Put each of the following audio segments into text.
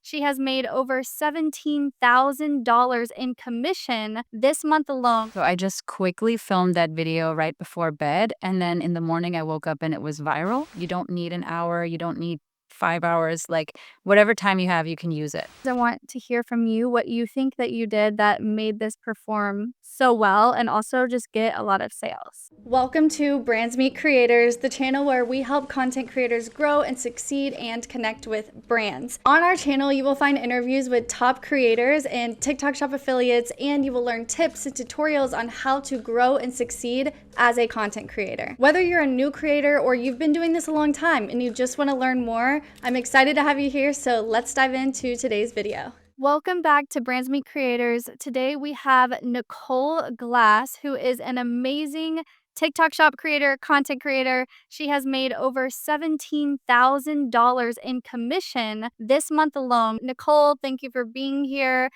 She has made over $17,000 in commission this month alone. So I just quickly filmed that video right before bed. And then in the morning, I woke up and it was viral. You don't need an hour. You don't need 5 hours. Like whatever time you have, you can use it. I want to hear from you what you think that you did that made this perform so well and also just get a lot of sales. Welcome to Brands Meet Creators, the channel where we help content creators grow and succeed and connect with brands. On our channel, you will find interviews with top creators and TikTok Shop affiliates, and you will learn tips and tutorials on how to grow and succeed as a content creator. Whether you're a new creator or you've been doing this a long time and you just want to learn more, I'm excited to have you here, so let's dive into today's video. Welcome back to Brands Meet Creators. Today we have Nicole Glass, who is an amazing TikTok Shop creator, content creator. She has made over $17,000 in commission this month alone. Nicole, thank you for being here.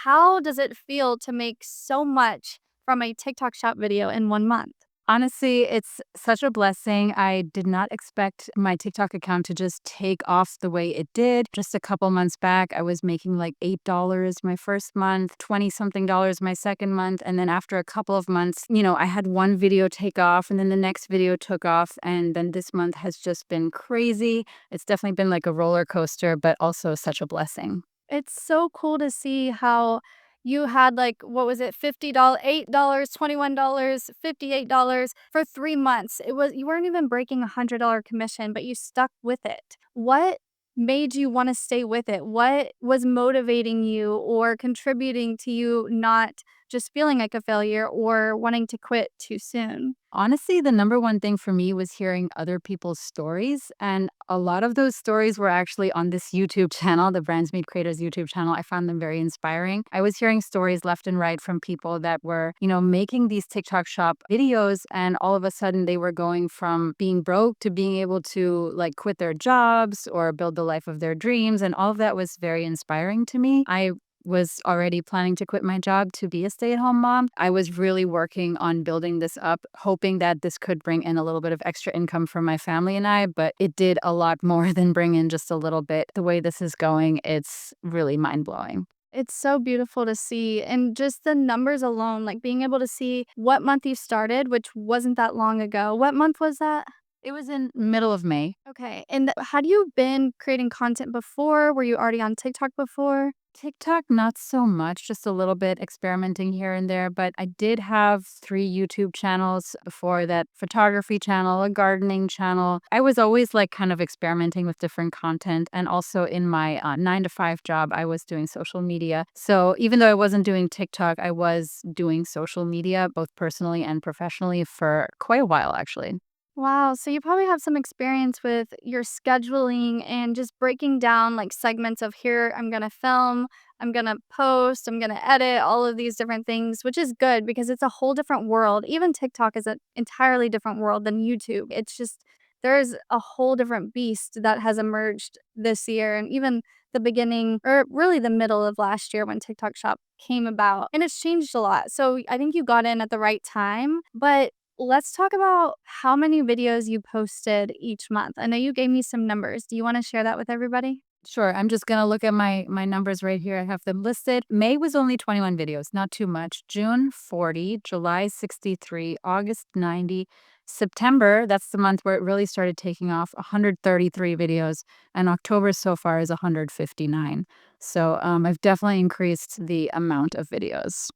How does it feel to make so much from a TikTok Shop video in 1 month? Honestly, it's such a blessing. I did not expect my TikTok account to just take off the way it did. Just a couple months back, I was making like $8 my first month, 20 something dollars my second month. And then after a couple of months, I had one video take off and then the next video took off. And then this month has just been crazy. It's definitely been like a roller coaster, but also such a blessing. It's so cool to see how you had like, what was it, $50, $8, $21, $58 for 3 months. You weren't even breaking $100 commission, but you stuck with it. What made you want to stay with it? What was motivating you or contributing to you not just feeling like a failure or wanting to quit too soon? Honestly, the number one thing for me was hearing other people's stories. And a lot of those stories were actually on this YouTube channel, the Brands Meet Creators YouTube channel. I found them very inspiring. I was hearing stories left and right from people that were, making these TikTok Shop videos. And all of a sudden, they were going from being broke to being able to like quit their jobs or build the life of their dreams. And all of that was very inspiring to me. I was already planning to quit my job to be a stay-at-home mom. I was really working on building this up, hoping that this could bring in a little bit of extra income for my family and I, but it did a lot more than bring in just a little bit. The way this is going, it's really mind-blowing. It's so beautiful to see. And just the numbers alone, like being able to see what month you started, which wasn't that long ago. What month was that? It was in middle of May. Okay. And had you been creating content before? Were you already on TikTok before? TikTok, not so much, just a little bit experimenting here and there. But I did have 3 YouTube channels before that: photography channel, a gardening channel. I was always like kind of experimenting with different content. And also in my 9 to 5 job, I was doing social media. So even though I wasn't doing TikTok, I was doing social media, both personally and professionally, for quite a while, actually. Wow. So you probably have some experience with your scheduling and just breaking down like segments of here, I'm going to film, I'm going to post, I'm going to edit, all of these different things, which is good because it's a whole different world. Even TikTok is an entirely different world than YouTube. It's just, there's a whole different beast that has emerged this year and even the beginning or really the middle of last year when TikTok Shop came about. And it's changed a lot. So I think you got in at the right time. But let's talk about how many videos you posted each month. I know you gave me some numbers. Do you want to share that with everybody? Sure. I'm just going to look at my numbers right here. I have them listed. May was only 21 videos, not too much. June, 40. July, 63. August, 90. September, that's the month where it really started taking off, 133 videos. And October so far is 159. So I've definitely increased the amount of videos.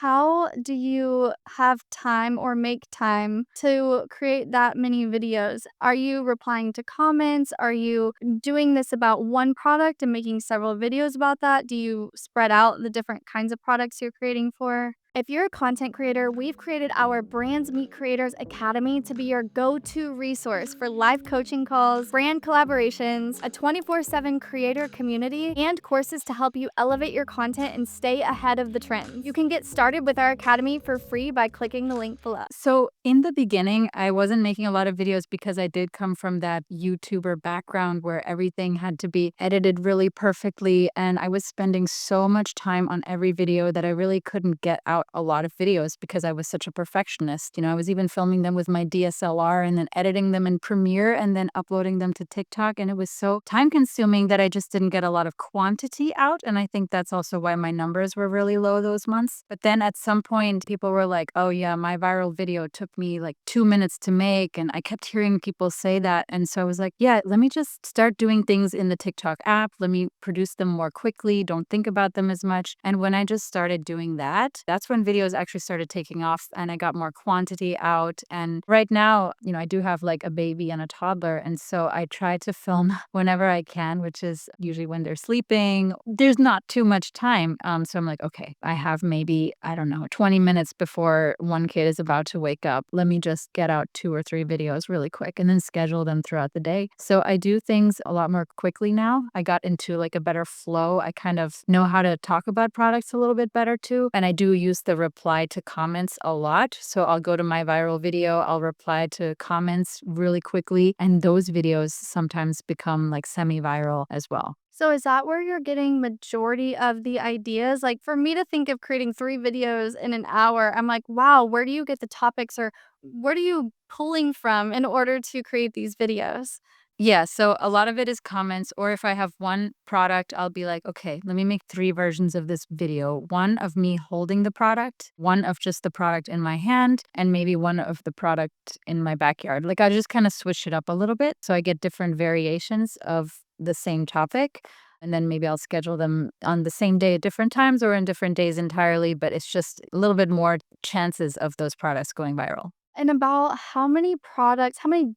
How do you have time or make time to create that many videos? Are you replying to comments? Are you doing this about one product and making several videos about that? Do you spread out the different kinds of products you're creating for? If you're a content creator, we've created our Brands Meet Creators Academy to be your go-to resource for live coaching calls, brand collaborations, a 24/7 creator community, and courses to help you elevate your content and stay ahead of the trends. You can get started with our academy for free by clicking the link below. So in the beginning, I wasn't making a lot of videos because I did come from that YouTuber background where everything had to be edited really perfectly. And I was spending so much time on every video that I really couldn't get out a lot of videos because I was such a perfectionist. I was even filming them with my DSLR and then editing them in Premiere and then uploading them to TikTok. And it was so time consuming that I just didn't get a lot of quantity out. And I think that's also why my numbers were really low those months. But then at some point, people were like, oh, yeah, my viral video took me like 2 minutes to make. And I kept hearing people say that. And so I was like, yeah, let me just start doing things in the TikTok app. Let me produce them more quickly. Don't think about them as much. And when I just started doing that, that's when videos actually started taking off and I got more quantity out. And right now, I do have like a baby and a toddler. And so I try to film whenever I can, which is usually when they're sleeping. There's not too much time. So I'm like, okay, I have maybe, I don't know, 20 minutes before one kid is about to wake up. Let me just get out 2 or 3 videos really quick and then schedule them throughout the day. So I do things a lot more quickly now. I got into like a better flow. I kind of know how to talk about products a little bit better too. And I do use the reply to comments a lot. So I'll go to my viral video, I'll reply to comments really quickly. And those videos sometimes become like semi-viral as well. So is that where you're getting majority of the ideas? Like for me to think of creating 3 videos in an hour, I'm like, wow, where do you get the topics or what are you pulling from in order to create these videos? Yeah, so a lot of it is comments, or if I have one product, I'll be like, okay, let me make 3 versions of this video. One of me holding the product, one of just the product in my hand, and maybe one of the product in my backyard. Like I just kind of switch it up a little bit so I get different variations of the same topic. And then maybe I'll schedule them on the same day at different times or in different days entirely, but it's just a little bit more chances of those products going viral. And about how many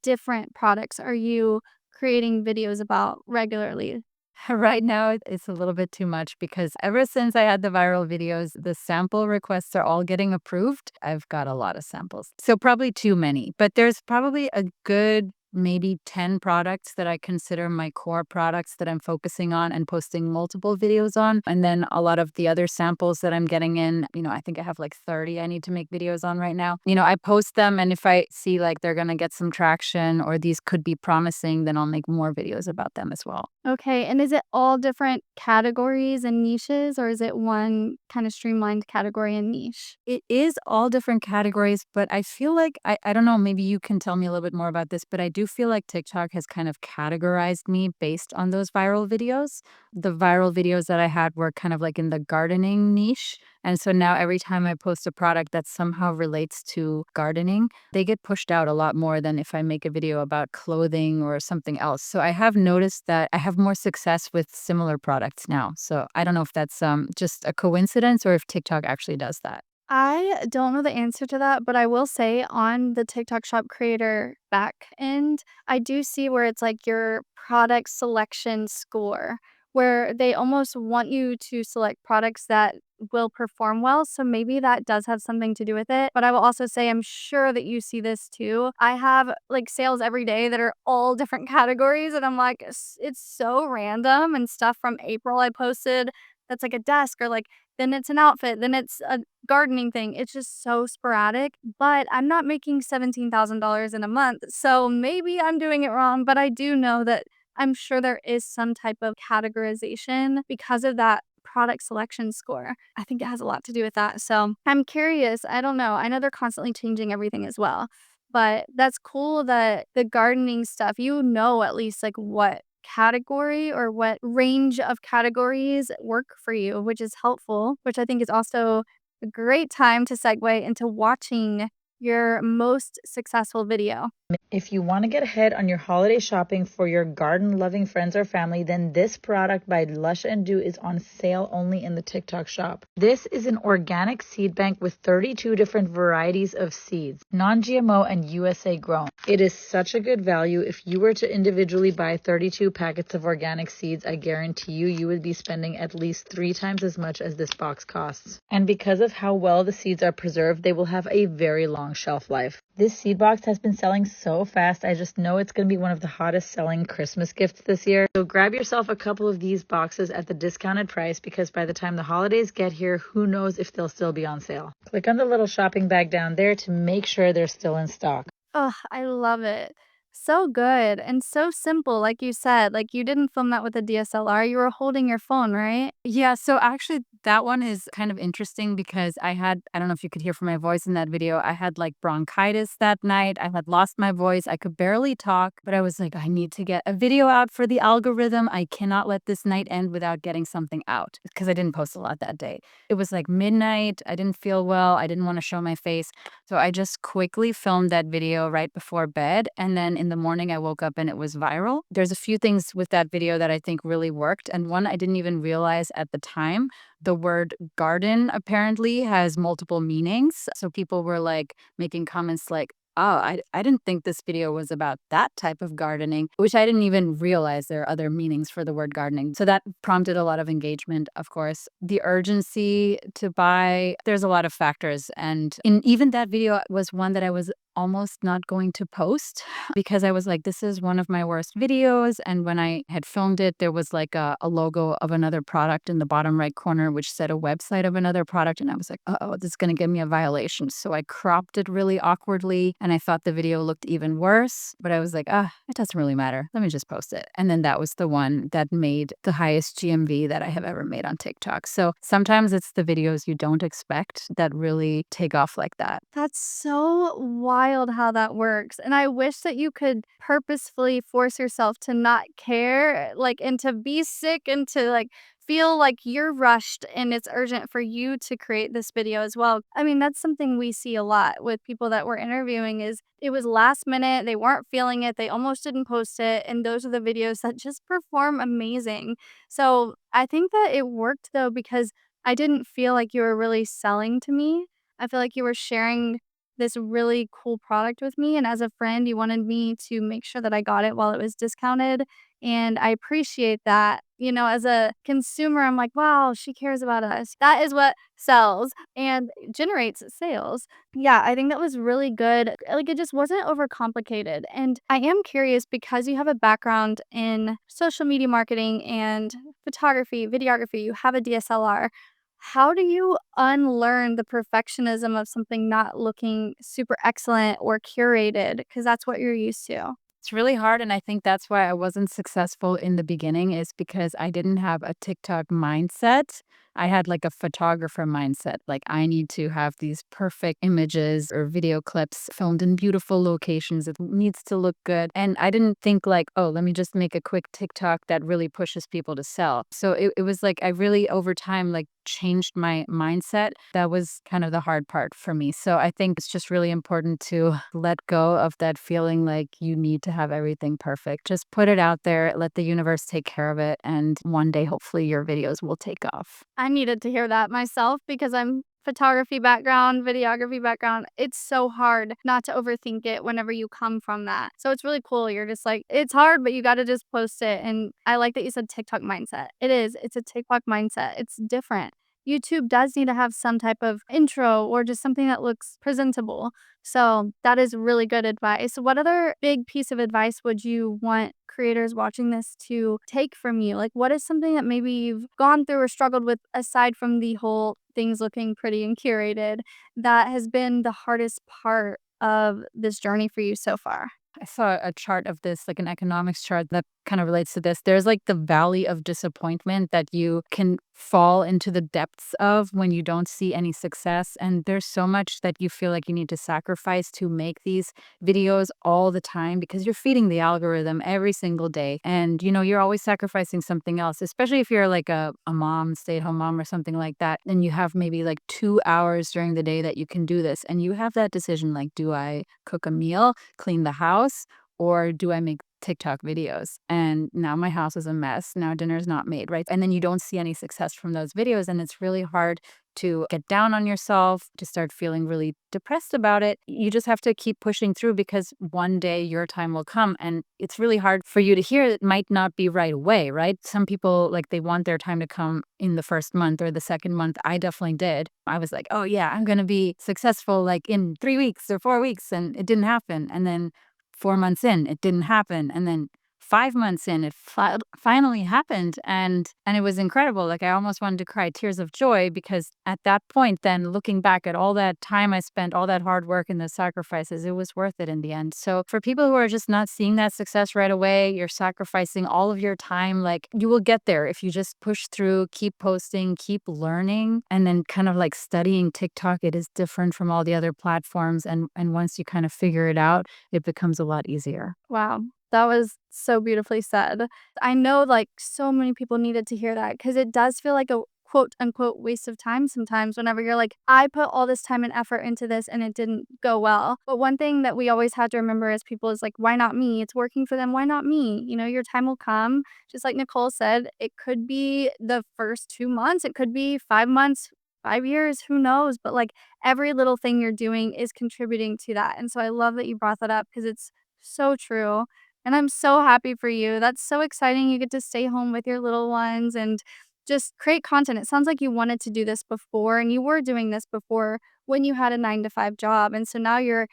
different products are you creating videos about regularly? Right now, it's a little bit too much because ever since I had the viral videos, the sample requests are all getting approved. I've got a lot of samples. So probably too many, but there's probably a good maybe 10 products that I consider my core products that I'm focusing on and posting multiple videos on. And then a lot of the other samples that I'm getting in, I think I have like 30 I need to make videos on right now. I post them and if I see like they're going to get some traction or these could be promising, then I'll make more videos about them as well. Okay, and is it all different categories and niches, or is it one kind of streamlined category and niche? It is all different categories, but I feel like I don't know, maybe you can tell me a little bit more about this, but I do feel like TikTok has kind of categorized me based on those viral videos. The viral videos that I had were kind of like in the gardening niche. And so now every time I post a product that somehow relates to gardening, they get pushed out a lot more than if I make a video about clothing or something else. So I have noticed that I have more success with similar products now. So I don't know if that's just a coincidence or if TikTok actually does that. I don't know the answer to that, but I will say on the TikTok Shop creator back end, I do see where it's like your product selection score, where they almost want you to select products that will perform well. So maybe that does have something to do with it. But I will also say, I'm sure that you see this too. I have like sales every day that are all different categories. And I'm like, it's so random and stuff from April I posted that's like a desk or like then it's an outfit, then it's a gardening thing. It's just so sporadic, but I'm not making $17,000 in a month. So maybe I'm doing it wrong, but I do know that I'm sure there is some type of categorization because of that product selection score. I think it has a lot to do with that. So I'm curious. I don't know. I know they're constantly changing everything as well, but that's cool that the gardening stuff, at least like what category or what range of categories work for you, which is helpful, which I think is also a great time to segue into watching your most successful video. If you want to get ahead on your holiday shopping for your garden-loving friends or family, then this product by Lush and Do is on sale only in the TikTok shop. This is an organic seed bank with 32 different varieties of seeds, non-GMO and USA grown. It is such a good value. If you were to individually buy 32 packets of organic seeds, I guarantee you would be spending at least 3 times as much as this box costs. And because of how well the seeds are preserved, they will have a very long shelf life. This seed box has been selling so fast. I just know it's going to be one of the hottest selling Christmas gifts this year. So grab yourself a couple of these boxes at the discounted price because by the time the holidays get here, who knows if they'll still be on sale. Click on the little shopping bag down there to make sure they're still in stock. Oh, I love it. So good and so simple. Like you said, like you didn't film that with a DSLR. You were holding your phone, right? Yeah, so actually That one is kind of interesting because I don't know if you could hear from my voice in that video, I had like bronchitis that night. I had lost my voice. I could barely talk, but I was like, I need to get a video out for the algorithm. I cannot let this night end without getting something out because I didn't post a lot that day. It was like midnight. I didn't feel well. I didn't want to show my face. So I just quickly filmed that video right before bed. And then in the morning, I woke up and it was viral. There's a few things with that video that I think really worked. And one I didn't even realize at the time. The word garden apparently has multiple meanings. So people were like making comments like, oh, I didn't think this video was about that type of gardening, which I didn't even realize there are other meanings for the word gardening. So that prompted a lot of engagement, of course. The urgency to buy, there's a lot of factors. And even that video was one that I was almost not going to post because I was like, this is one of my worst videos. And when I had filmed it, there was like a logo of another product in the bottom right corner, which said a website of another product. And I was like, oh, this is going to give me a violation. So I cropped it really awkwardly. And I thought the video looked even worse. But I was like, it doesn't really matter. Let me just post it. And then that was the one that made the highest GMV that I have ever made on TikTok. So sometimes it's the videos you don't expect that really take off like that. That's so wild how that works. And I wish that you could purposefully force yourself to not care, like, and to be sick and to like feel like you're rushed and it's urgent for you to create this video as well. I mean, that's something we see a lot with people that we're interviewing is it was last minute, they weren't feeling it, they almost didn't post it, and those are the videos that just perform amazing. So, I think that it worked though because I didn't feel like you were really selling to me. I feel like you were sharing this really cool product with me, and as a friend, you wanted me to make sure that I got it while it was discounted, and I appreciate that. As a consumer, I'm like, "Wow, she cares about us." That is what sells and generates sales. Yeah, I think that was really good. Like, it just wasn't overcomplicated, and I am curious because you have a background in social media marketing and photography, videography, you have a DSLR. How do you unlearn the perfectionism of something not looking super excellent or curated? Because that's what you're used to. It's really hard, and I think that's why I wasn't successful in the beginning is because I didn't have a TikTok mindset. I had like a photographer mindset. Like I need to have these perfect images or video clips filmed in beautiful locations. It needs to look good. And I didn't think like, oh, let me just make a quick TikTok that really pushes people to sell. So it was like I really over time like changed my mindset. That was kind of the hard part for me. So I think it's just really important to let go of that feeling like you need to have everything perfect. Just put it out there, let the universe take care of it, and one day hopefully your videos will take off. I needed to hear that myself because I'm photography background, videography background. It's so hard not to overthink it whenever you come from that. So it's really cool. You're just like, it's hard, but you got to just post it. And I like that you said TikTok mindset. It is. It's a TikTok mindset. It's different. YouTube does need to have some type of intro or just something that looks presentable. So that is really good advice. What other big piece of advice would you want creators watching this to take from you? Like, what is something that maybe you've gone through or struggled with aside from the whole things looking pretty and curated that has been the hardest part of this journey for you so far? I saw a chart of this, like an economics chart that kind of relates to this. There's like the valley of disappointment that you can fall into the depths of when you don't see any success. And there's so much that you feel like you need to sacrifice to make these videos all the time because you're feeding the algorithm every single day. And, you're always sacrificing something else, especially if you're like a mom, stay at home mom or something like that. And you have maybe like 2 hours during the day that you can do this. And you have that decision like, do I cook a meal, clean the house, or do I make TikTok videos? And now my house is a mess. Now dinner's not made, right? And then you don't see any success from those videos. And it's really hard to get down on yourself, to start feeling really depressed about it. You just have to keep pushing through because one day your time will come. And it's really hard for you to hear. It might not be right away, right? Some people, like, they want their time to come in the first month or the second month. I definitely did. I was like, oh, yeah, I'm going to be successful like in 3 weeks or 4 weeks. And it didn't happen. And then 4 months in, it didn't happen. And then 5 months in, it finally happened, and it was incredible. Like, I almost wanted to cry tears of joy, because at that point, then looking back at all that time I spent, all that hard work and the sacrifices, it was worth it in the end. So for people who are just not seeing that success right away, you're sacrificing all of your time. Like, you will get there if you just push through, keep posting, keep learning, and then kind of like studying TikTok. It is different from all the other platforms, and once you kind of figure it out, it becomes a lot easier. Wow, that was so beautifully said. I know, like, so many people needed to hear that because it does feel like a quote unquote waste of time sometimes whenever you're like, I put all this time and effort into this and it didn't go well. But one thing that we always have to remember as people is like, why not me? It's working for them. Why not me? You know, your time will come. Just like Nicole said, it could be the first 2 months, it could be 5 months, 5 years, who knows? But like every little thing you're doing is contributing to that. And so I love that you brought that up because it's so true, and I'm so happy for you. That's so exciting. You get to stay home with your little ones and just create content. It sounds like you wanted to do this before, and you were doing this before when you had a 9 to 5 job. And so now you're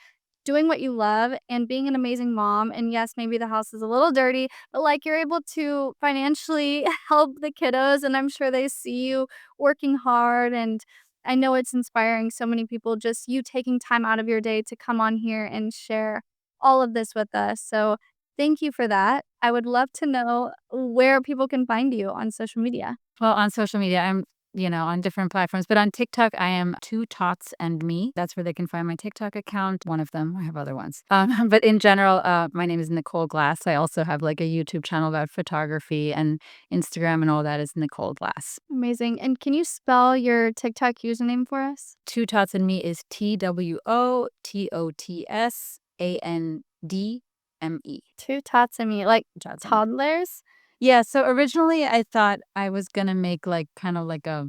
doing what you love and being an amazing mom. And yes, maybe the house is a little dirty, but like you're able to financially help the kiddos. And I'm sure they see you working hard. And I know it's inspiring so many people, just you taking time out of your day to come on here and share all of this with us. So thank you for that. I would love to know where people can find you on social media. Well, on social media, I'm, on different platforms, but on TikTok, I am Two Tots and Me. That's where they can find my TikTok account. One of them, I have other ones. But in general, my name is Nicole Glass. I also have like a YouTube channel about photography, and Instagram and all that is Nicole Glass. Amazing. And can you spell your TikTok username for us? Two Tots and Me is TWOTOTSANDME. Two tots and me, like Tots and Me. toddlers? Yeah, so originally I thought I was gonna make like kind of like a,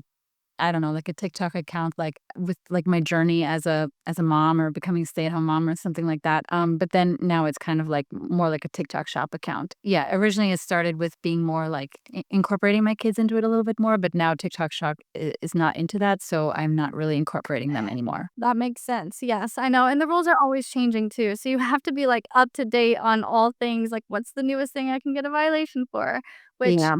I don't know, like a TikTok account, like with like my journey as a mom, or becoming a stay-at-home mom, or something like that. But then now it's kind of like more like a TikTok shop account. Yeah, originally it started with being more like incorporating my kids into it a little bit more, but now TikTok shop is not into that, so I'm not really incorporating them anymore. That makes sense. Yes, I know. And the rules are always changing too. So you have to be like up to date on all things. Like, what's the newest thing I can get a violation for? Which Yeah.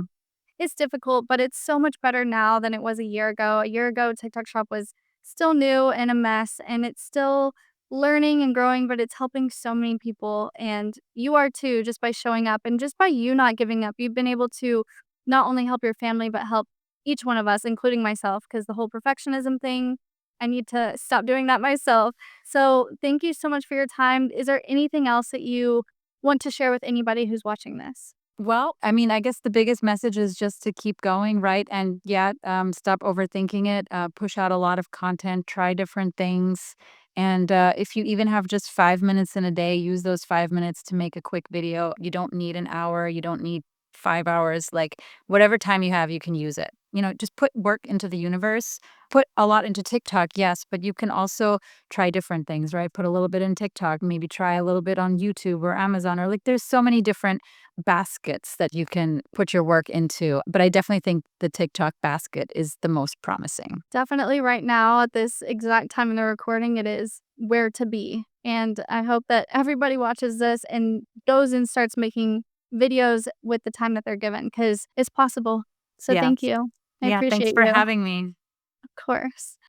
it's difficult, but it's so much better now than it was a year ago. A year ago, TikTok Shop was still new and a mess, and it's still learning and growing, but it's helping so many people. And you are too, just by showing up and just by you not giving up. You've been able to not only help your family, but help each one of us, including myself, because the whole perfectionism thing, I need to stop doing that myself. So thank you so much for your time. Is there anything else that you want to share with anybody who's watching this? Well, I mean, I guess the biggest message is just to keep going, right? And yeah, stop overthinking it. Push out a lot of content, try different things. And if you even have just 5 minutes in a day, use those 5 minutes to make a quick video. You don't need an hour, you don't need 5 hours. Like, whatever time you have, you can use it. Just put work into the universe. Put a lot into TikTok, yes, but you can also try different things, right? Put a little bit in TikTok, maybe try a little bit on YouTube or Amazon, or like there's so many different baskets that you can put your work into. But I definitely think the TikTok basket is the most promising. Definitely right now at this exact time in the recording, it is where to be. And I hope that everybody watches this and goes and starts making videos with the time that they're given because it's possible. So Yeah. thank you. I Yeah. Thanks appreciate for you. having me. Of course.